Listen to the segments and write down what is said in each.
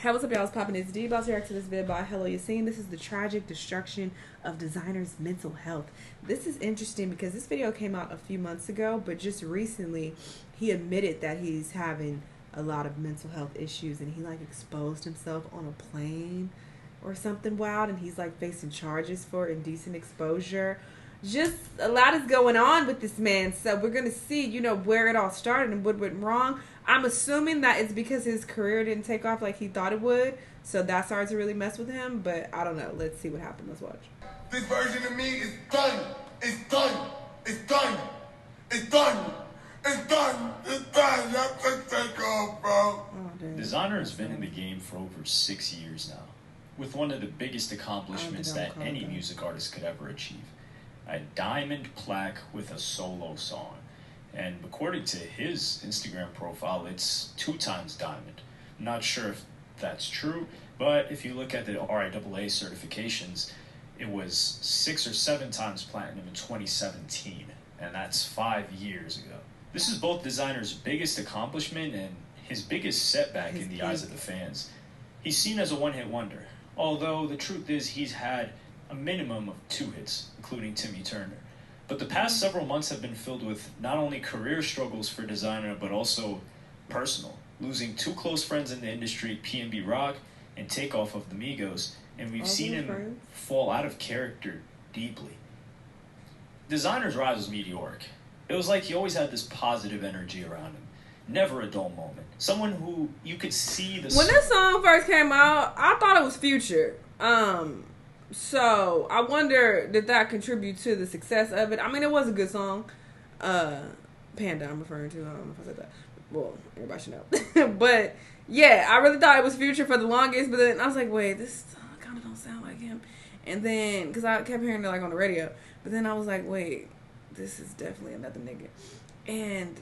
Hey, what's up, y'all? It's poppin'. It's D. About to react to this vid by Hello Yassine. This is the tragic destruction of Desiigner's mental health. This is interesting because this video came out a few months ago, but just recently he admitted that he's having a lot of mental health issues, and he like exposed himself on a plane or something wild, and he's like facing charges for indecent exposure. Just a lot is going on with this man, so we're gonna see, you know, where it all started and what went wrong. I'm assuming that it's because his career didn't take off like he thought it would, so that started to really mess with him. But I don't know. Let's see what happened. Let's watch. This version of me is done. It's done. It's done. It's done. It's done. It's done. That's a take off, bro. Oh, Desiigner has been in the game for over 6 years now, with one of the biggest accomplishments that any music artist could ever achieve. A diamond plaque with a solo song. And according to his Instagram profile, it's 2 times diamond. I'm not sure if that's true, but if you look at the RIAA certifications, it was 6 or 7 times platinum in 2017, and that's 5 years ago. This is both Desiigner's biggest accomplishment and his biggest setback in the eyes of the fans. He's seen as a one-hit wonder, although the truth is he's had a minimum of 2 hits, including Timmy Turner. But the past several months have been filled with not only career struggles for Desiigner, but also personal. Losing 2 close friends in the industry, P&B Rock and Takeoff of the Migos, and we've seen him fall out of character deeply. Desiigner's rise was meteoric. It was like he always had this positive energy around him. Never a dull moment. Someone who you could see the... When this song first came out, I thought it was Future. So I wonder, did that contribute to the success of it? I mean, it was a good song. Panda, I'm referring to. I don't know if I said that. Well, everybody should know. But yeah, I really thought it was Future for the longest. But then I was like, wait, this song kind of don't sound like him. And then, because I kept hearing it like on the radio. But then I was like, wait, this is definitely another nigga. And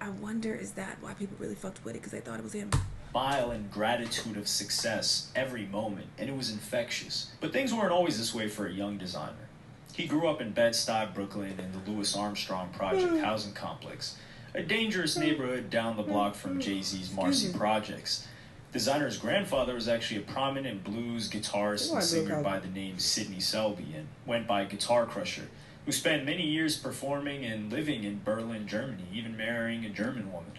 I wonder, is that why people really fucked with it? Because they thought it was him. Smile and gratitude of success every moment, and it was infectious. But things weren't always this way for a young Desiigner. He grew up in Bed-Stuy, Brooklyn, in the Louis Armstrong Project housing complex, a dangerous neighborhood down the block from Jay-Z's Marcy Projects. Desiigner's grandfather was actually a prominent blues guitarist and singer by the name Sidney Selby, and went by Guitar Crusher, who spent many years performing and living in Berlin, Germany, even marrying a German woman.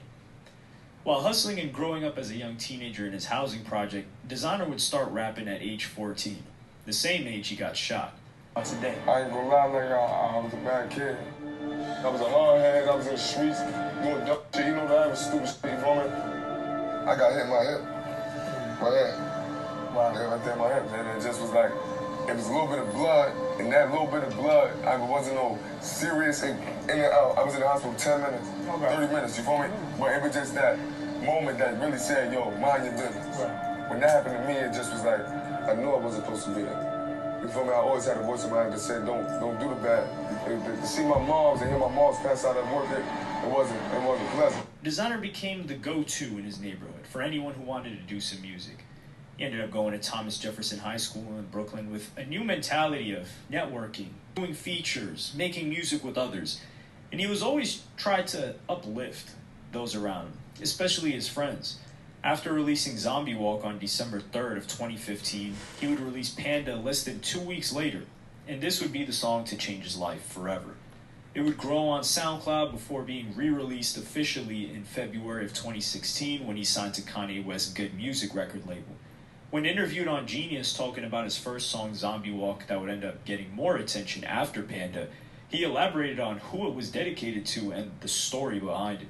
While hustling and growing up as a young teenager in his housing project, Desiigner would start rapping at age 14, the same age he got shot. Today, I ain't gonna lie, nigga, I was a bad kid. I was a hard head, I was in the streets, doing dumb shit, you know that, I was stupid shit, you feel me? I got hit in my hip. My head. Wow. Yeah, right there in my hip, and it just was like, it was a little bit of blood, and that little bit of blood, I wasn't no serious in and out. I was in the hospital 10 minutes, 30 minutes, you feel me? But it was just that moment that really said, yo, mind your business. Right. When that happened to me, it just was like, I knew I wasn't supposed to be there. You feel me? I always had a voice in my head that said, don't do the bad. To see my moms and hear my moms pass out at work, it wasn't pleasant. Desiigner became the go-to in his neighborhood for anyone who wanted to do some music. He ended up going to Thomas Jefferson High School in Brooklyn with a new mentality of networking, doing features, making music with others. And he was always tried to uplift those around him, especially his friends. After releasing Zombie Walk on December 3rd of 2015, he would release Panda less than 2 weeks later, and this would be the song to change his life forever. It would grow on SoundCloud before being re-released officially in February of 2016 when he signed to Kanye West's Good Music record label. When interviewed on Genius talking about his first song, Zombie Walk, that would end up getting more attention after Panda, he elaborated on who it was dedicated to and the story behind it.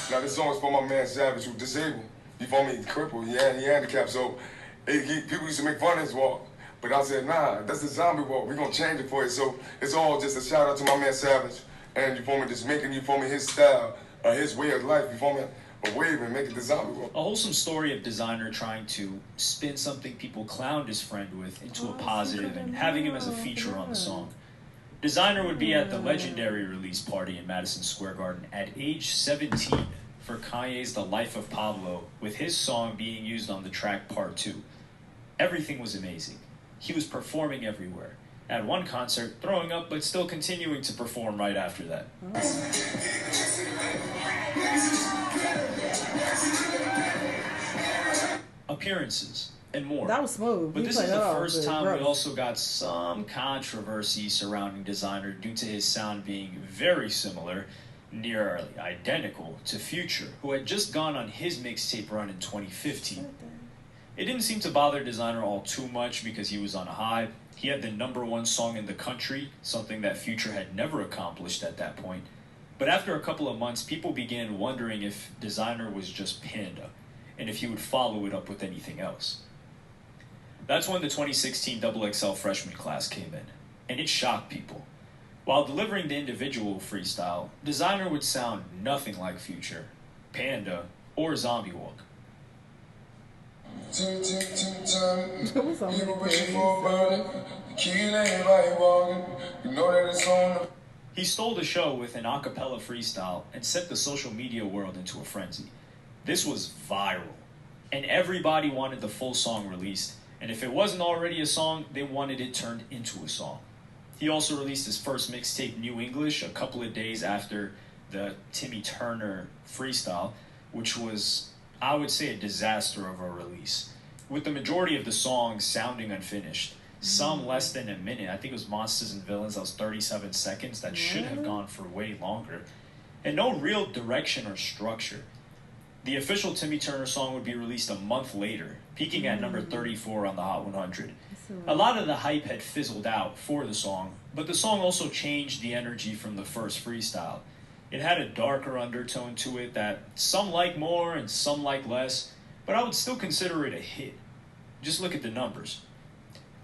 Now this song is for my man Savage, who's disabled. You feel me? He's crippled. He handicapped. So people used to make fun of his walk. But I said, nah, that's the zombie walk. We're going to change it for you. So it's all just a shout out to my man Savage. And you feel me? Just making, you feel me, his style, his way of life. You feel me? A wave and make it the zombie walk. A wholesome story of Desiigner trying to spin something people clowned his friend with into a positive and having him as a feature on the song. Desiigner would be at the legendary release party in Madison Square Garden at age 17 for Kanye's The Life of Pablo, with his song being used on the track Part 2. Everything was amazing. He was performing everywhere. At one concert, throwing up but still continuing to perform right after that. appearances, and more. That was smooth. But this is the first time we also got some controversy surrounding Desiigner due to his sound being very similar, nearly identical, to Future, who had just gone on his mixtape run in 2015. It didn't seem to bother Desiigner all too much because he was on a high. He had the #1 song in the country, something that Future had never accomplished at that point. But after a couple of months, people began wondering if Desiigner was just Panda, and if he would follow it up with anything else. That's when the 2016 XXL freshman class came in, and it shocked people. While delivering the individual freestyle, Desiigner would sound nothing like Future, Panda, or Zombie Walk. He stole the show with an a cappella freestyle and set the social media world into a frenzy. This was viral, and everybody wanted the full song released, and if it wasn't already a song, they wanted it turned into a song. He also released his first mixtape, New English, a couple of days after the Timmy Turner freestyle, which was, I would say, a disaster of a release, with the majority of the songs sounding unfinished. Some less than a minute. I think it was Monsters and Villains. That was 37 seconds. That should have gone for way longer. And no real direction or structure. The official Timmy Turner song would be released a month later, peaking at number 34 on the Hot 100. A lot of the hype had fizzled out for the song, but the song also changed the energy from the first freestyle. It had a darker undertone to it that some like more and some like less, but I would still consider it a hit. Just look at the numbers.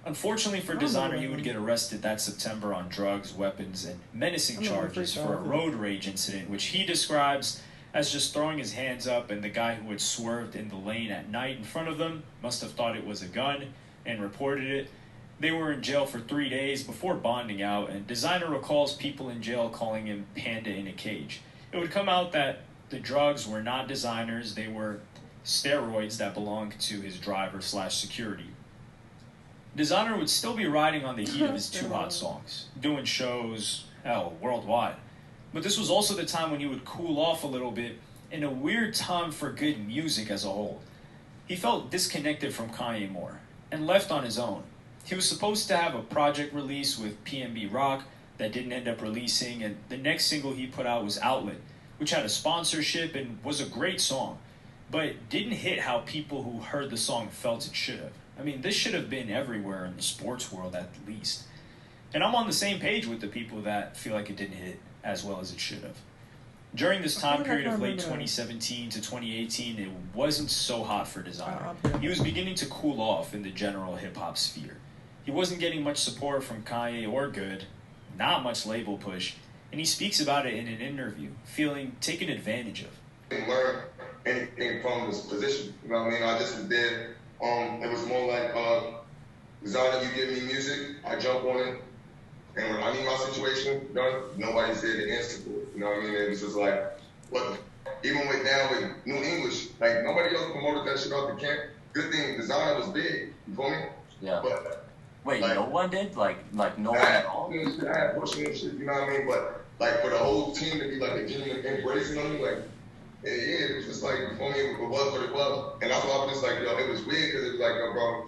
Unfortunately for Desiigner, he would get arrested that September on drugs, weapons, and menacing charges for a road rage incident, which he describes as just throwing his hands up, and the guy who had swerved in the lane at night in front of them must have thought it was a gun and reported it. They were in jail for 3 days before bonding out, and Desiigner recalls people in jail calling him Panda in a cage. It would come out that the drugs were not Desiigner's, they were steroids that belonged to his driver/security. Desiigner would still be riding on the heat of his two hot songs, doing shows, worldwide. But this was also the time when he would cool off a little bit, and a weird time for good music as a whole. He felt disconnected from Kanye more, and left on his own. He was supposed to have a project release with PNB Rock that didn't end up releasing, and the next single he put out was Outlet, which had a sponsorship and was a great song, but didn't hit how people who heard the song felt it should have. I mean, this should have been everywhere in the sports world at least. And I'm on the same page with the people that feel like it didn't hit as well as it should have. During this time period of late 2017 to 2018, it wasn't so hot for Desiigner. He was beginning to cool off in the general hip-hop sphere. He wasn't getting much support from Kanye or Good, not much label push, and he speaks about it in an interview, feeling taken advantage of. I didn't learn anything from this position, you know what I mean? I just was there. It was more like, Desiigner, you give me music, I jump on it, and when I need my situation done, nobody's there to answer for it. You know what I mean? It was just like, what? Even went down with New English, like nobody else promoted that shit off the camp. Good thing Desiigner was big, you feel me? Yeah. But wait, like, no one did? Like no one at all? I had pushing and shit, you know what I mean? But like for the whole team to be like a genuine embracing on me, like, yeah, it was just like, you feel me? It was what it was. And that's why I was just like, yo, it was weird because it was like, yo, bro,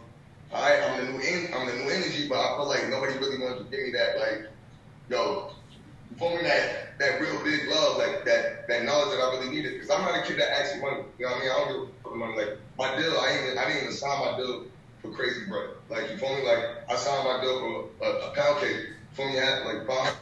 I'm the new energy, but I feel like nobody really wanted to give me that, like, yo, you feel me, that real big love, like that knowledge that I really needed. Because I'm not a kid that asks you money. You know what I mean? I don't give a fuck money. Like my deal, I didn't even sign my deal for crazy bread. Like, you feel me? Like I signed my deal for a pound cake. You feel me? I had like 5.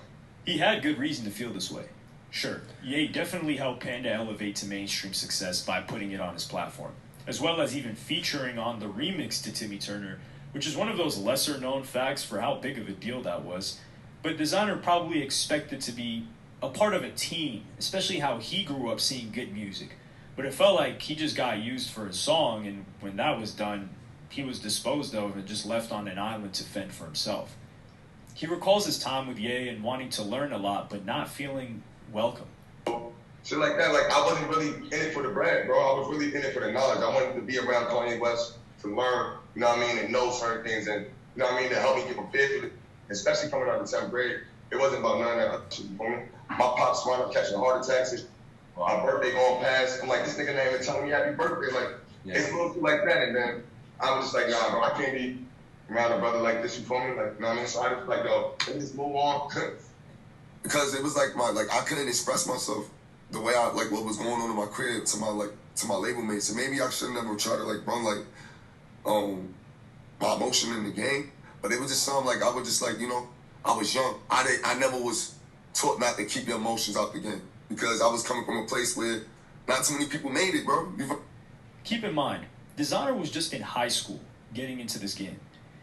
He had good reason to feel this way. Sure, Ye definitely helped Panda elevate to mainstream success by putting it on his platform, as well as even featuring on the remix to Timmy Turner, which is one of those lesser-known facts for how big of a deal that was. But Desiigner probably expected to be a part of a team, especially how he grew up seeing good music. But it felt like he just got used for his song, and when that was done, he was disposed of and just left on an island to fend for himself. He recalls his time with Ye and wanting to learn a lot, but not feeling welcome. Shit like that, like I wasn't really in it for the brand, bro. I was really in it for the knowledge. I wanted to be around Kanye West to learn, you know what I mean, and know certain things, and you know what I mean, to help me get prepared for it. Especially coming out of the 10th grade, it wasn't about none of that other shit, you feel me? My pops wound up catching heart attacks. My birthday going past. I'm like, this nigga not even telling me happy birthday. Like, It's bullshit like that, and then I was just like, nah, bro, I can't be around a brother like this. You feel me? Like, you know what I mean? So I was like, yo, let me just move on. Because it was like I couldn't express myself the way I like what was going on in my crib to my label mates. And maybe I should never try to like run like my emotion in the game. But it was just something like I would just like, you know, I was young. I never was taught not to keep your emotions out the game. Because I was coming from a place where not too many people made it, bro. Keep in mind, Desiigner was just in high school getting into this game.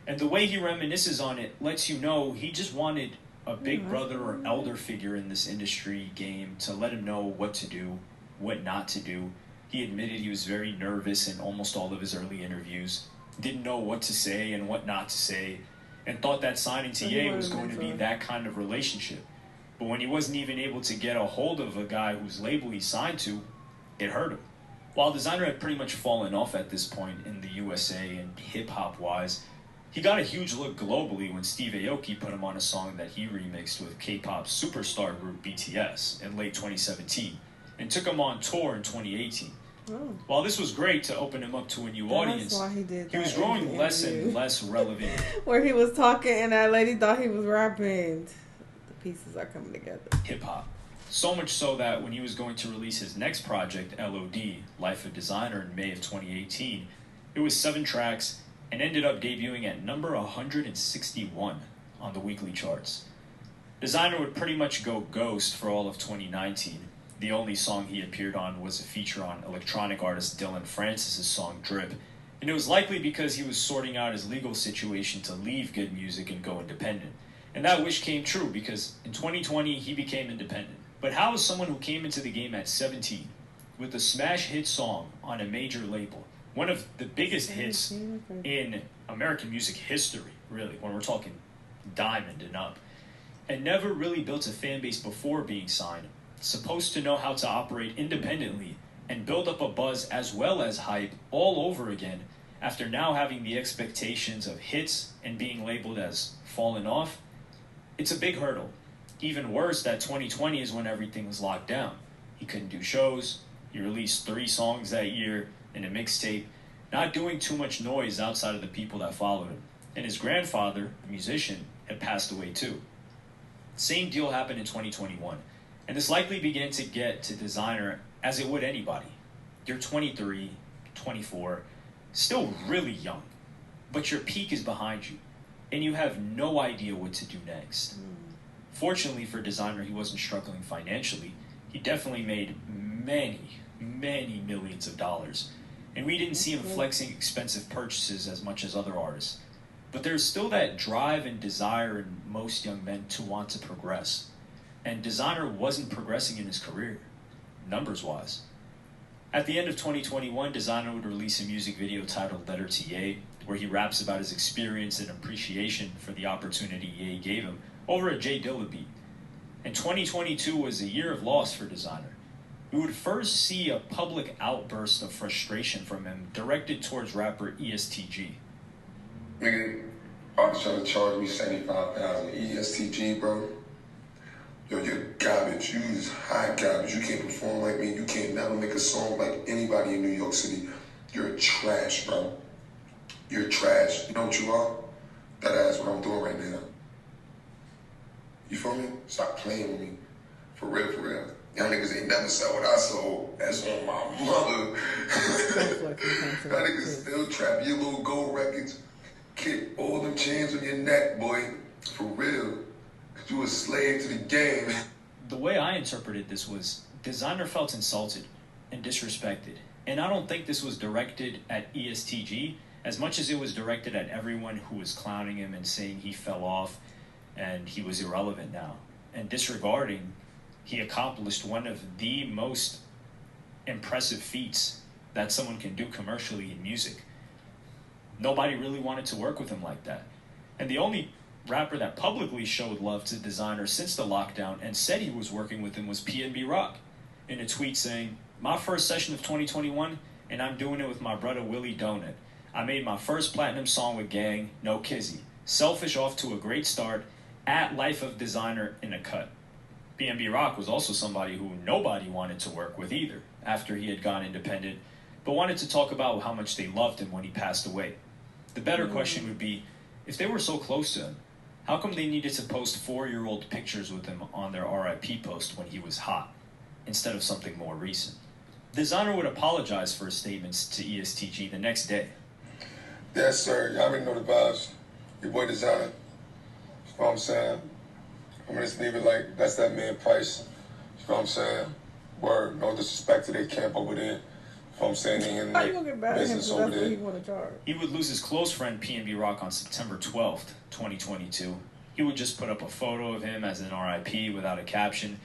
And the way he reminisces on it lets you know he just wanted a big brother or elder figure in this industry game to let him know what to do, what not to do. He admitted he was very nervous in almost all of his early interviews, didn't know what to say and what not to say, and thought that signing to Ye was going to be that kind of relationship. But when he wasn't even able to get a hold of a guy whose label he signed to, it hurt him. While Desiigner had pretty much fallen off at this point in the USA and hip-hop wise, he got a huge look globally when Steve Aoki put him on a song that he remixed with K-pop superstar group BTS in late 2017 and took him on tour in 2018. Oh. While this was great to open him up to a new audience, he was growing less and less relevant. Where he was talking and that lady thought he was rapping. The pieces are coming together. Hip-hop. So much so that when he was going to release his next project, LOD, Life of Desiigner, in May of 2018, it was 7 tracks and ended up debuting at number 161 on the weekly charts. Desiigner would pretty much go ghost for all of 2019. The only song he appeared on was a feature on electronic artist Dylan Francis' song Drip, and it was likely because he was sorting out his legal situation to leave good music and go independent. And that wish came true because in 2020 he became independent. But how is someone who came into the game at 17 with a smash hit song on a major label, one of the biggest hits in American music history, really, when we're talking Diamond and up, and never really built a fan base before being signed, supposed to know how to operate independently and build up a buzz as well as hype all over again after now having the expectations of hits and being labeled as fallen off? It's a big hurdle. Even worse, that 2020 is when everything was locked down. He couldn't do shows. He released 3 songs that year in a mixtape, not doing too much noise outside of the people that followed him. And his grandfather, a musician, had passed away too. Same deal happened in 2021. And this likely began to get to Desiigner as it would anybody. You're 23, 24, still really young, but your peak is behind you, and you have no idea what to do next. Fortunately for Desiigner, he wasn't struggling financially. He definitely made many millions of dollars. And we didn't see him flexing expensive purchases as much as other artists. But there's still that drive and desire in most young men to want to progress. And Desiigner wasn't progressing in his career, numbers-wise. At the end of 2021, Desiigner would release a music video titled Letter to Ye, where he raps about his experience and appreciation for the opportunity Ye gave him over a J Dilla beat. And 2022 was a year of loss for Desiigner. We would first see a public outburst of frustration from him directed towards rapper ESTG. Nigga, artists trying to charge me $75,000 ESTG, bro. Yo, you're garbage. You is hot garbage. You can't perform like me. You can't never make a song like anybody in New York City. You're trash, bro. You're trash. You know what you are? That ass what I'm doing right now. You feel me? Stop playing with me. For real, for real. Y'all niggas ain't never saw what I sold. That's on my mother. Y'all niggas still trap your little gold records. Kick all them chains on your neck, boy. For real. Cause you a slave to the game. The way I interpreted this was Desiigner felt insulted and disrespected. And I don't think this was directed at ESTG as much as it was directed at everyone who was clowning him and saying he fell off and he was irrelevant now. And disregarding, he accomplished one of the most impressive feats that someone can do commercially in music. Nobody really wanted to work with him like that. And the only rapper that publicly showed love to Desiigner since the lockdown and said he was working with him was PNB Rock, in a tweet saying, "My first session of 2021, and I'm doing it with my brother Willie Donut. I made my first platinum song with Gang, No Kizzy. Selfish off to a great start, at Life of Desiigner in a cut." PNB Rock was also somebody who nobody wanted to work with either after he had gone independent, but wanted to talk about how much they loved him when he passed away. The better question would be, if they were so close to him, how come they needed to post 4-year-old pictures with him on their RIP post when he was hot, instead of something more recent? Desiigner would apologize for his statements to ESTG the next day. Yes, sir. Y'all already know the vibes. Your boy Desiigner. You know what I'm saying? I'm gonna just leave it like, that's that man Price. You know what I'm saying? Word, no disrespect to their camp over there. You know what I'm saying? They in How you gonna get mad at him business because over that's what he there. want to charge? He would lose his close friend PNB Rock on September 12th, 2022. He would just put up a photo of him as an RIP without a caption.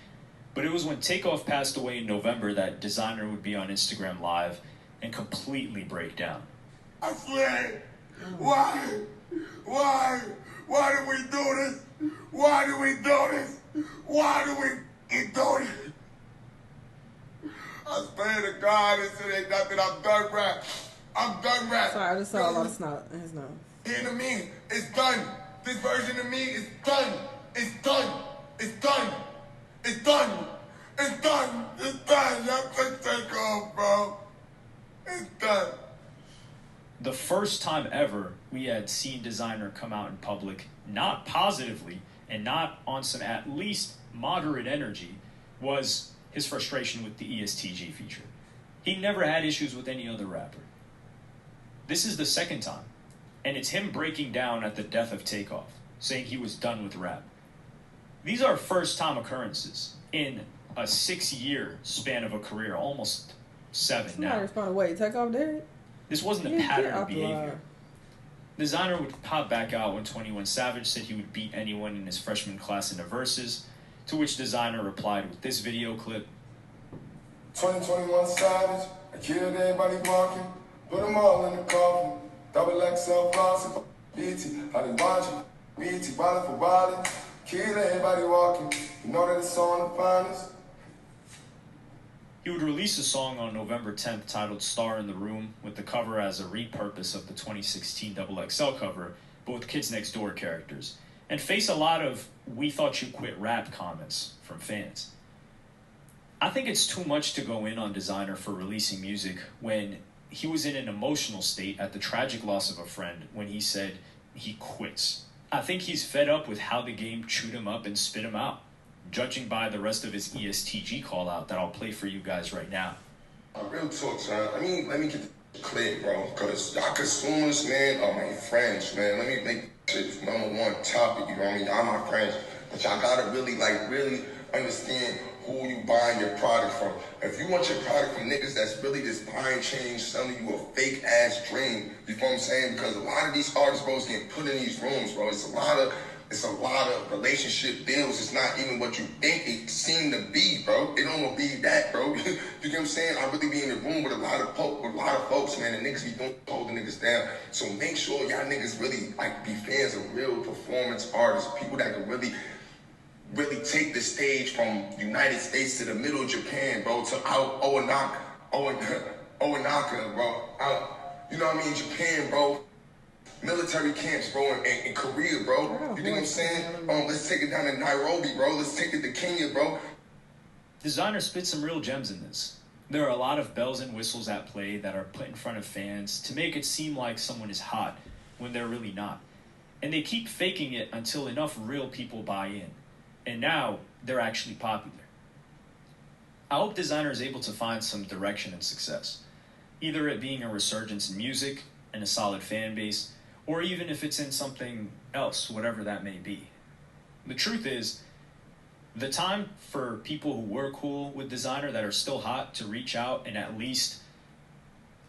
But it was when Takeoff passed away in November that Desiigner would be on Instagram Live and completely break down. I swear, why do we do this? Why do we do this? Why do we do this? I swear to God, this ain't nothing. I'm done rap. I'm done rap. Sorry, I just saw a lot of snot in his nose. Hear to me, it's done. This version of me is done. It's done. It's done. It's done. It's done. It's done. Y'all can take off, bro. It's done. The first time ever we had seen Desiigner come out in public, not positively and not on some at least moderate energy, was his frustration with the ESTG feature. He never had issues with any other rapper. This is the second time, and it's him breaking down at the death of Takeoff, saying he was done with rap. These are first-time occurrences in a 6-year span of a career, almost 7 Somebody now. responded, wait, Takeoff dead? This wasn't a Yeah, pattern get of out the behavior. line. Desiigner would pop back out when 21 Savage said he would beat anyone in his freshman class in the verses, to which Desiigner replied with this video clip. 2021 Savage, I killed everybody walking, put them all in the coffin, double XL floss, BT, how they watching, BT, wallet for wallet, killed everybody walking, you know that it's on the finest. He would release a song on November 10th titled Star in the Room, with the cover as a repurpose of the 2016 XXL cover, but with Kids Next Door characters, and face a lot of "we thought you quit rap" comments from fans. I think it's too much to go in on Desiigner for releasing music when he was in an emotional state at the tragic loss of a friend when he said he quits. I think he's fed up with how the game chewed him up and spit him out, judging by the rest of his ESTG call out that I'll play for you guys right now. Real talk, son. Let me get it clear, bro, because y'all consumers, man, are my friends, man. Let me make shit #1 topic, you know what I mean? Y'all my friends, but y'all gotta really understand who you buying your product from. If you want your product from niggas that's really just buying change, selling you a fake ass dream, you know what I'm saying? Because a lot of these artists, bro, is getting put in these rooms, bro. It's a lot of relationship deals. It's not even what you think it seemed to be, bro. It don't be that, bro. You get what I'm saying? I really be in the room with a lot of folks, man, and niggas be holding niggas down. So make sure y'all niggas really be fans of real performance artists, people that can really take the stage from United States to the middle of Japan, bro, to out Oanaka, bro. You know what I mean? Japan, bro. Military camps, bro, in Korea, bro. You know what I'm saying? Let's take it down to Nairobi, bro. Let's take it to Kenya, bro. Desiigner spit some real gems in this. There are a lot of bells and whistles at play that are put in front of fans to make it seem like someone is hot when they're really not. And they keep faking it until enough real people buy in. And now they're actually popular. I hope Desiigner is able to find some direction and success, either it being a resurgence in music and a solid fan base, or even if it's in something else, whatever that may be. The truth is, the time for people who were cool with Desiigner that are still hot to reach out and at least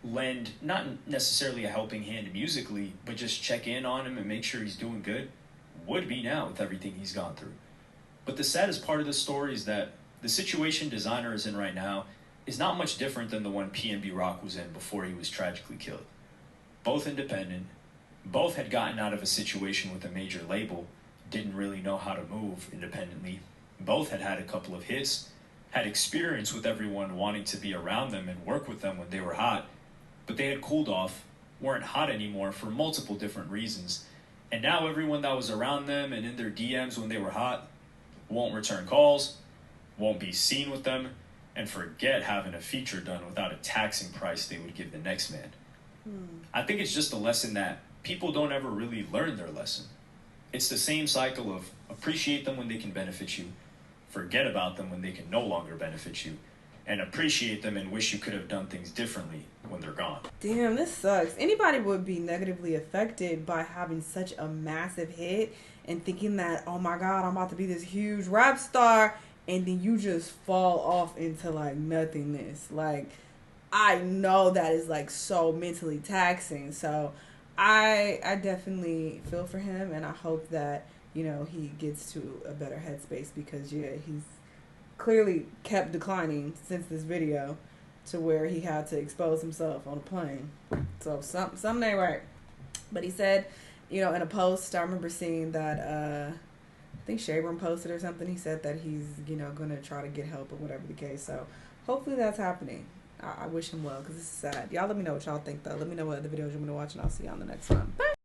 lend, not necessarily a helping hand musically, but just check in on him and make sure he's doing good, would be now with everything he's gone through. But the saddest part of the story is that the situation Desiigner is in right now is not much different than the one PNB Rock was in before he was tragically killed. Both independent, both had gotten out of a situation with a major label, didn't really know how to move independently, both had had a couple of hits, had experience with everyone wanting to be around them and work with them when they were hot, but they had cooled off, weren't hot anymore for multiple different reasons, and now everyone that was around them and in their DMs when they were hot won't return calls, won't be seen with them, and forget having a feature done without a taxing price they would give the next man. I think it's just a lesson that people don't ever really learn their lesson. It's the same cycle of appreciate them when they can benefit you, forget about them when they can no longer benefit you, and appreciate them and wish you could have done things differently when they're gone. Damn, this sucks. Anybody would be negatively affected by having such a massive hit and thinking that, oh my God, I'm about to be this huge rap star, and then you just fall off into like nothingness. Like, I know that is like so mentally taxing. So I definitely feel for him, and I hope that, you know, he gets to a better headspace, because yeah, he's clearly kept declining since this video to where he had to expose himself on a plane. So something ain't right. But he said, you know, in a post, I remember seeing that I think Shabram posted or something. He said that he's, you know, gonna try to get help or whatever the case. So hopefully that's happening. I wish him well, because this is sad. Y'all let me know what y'all think though. Let me know what other videos you want to watch, and I'll see you on the next one. Bye.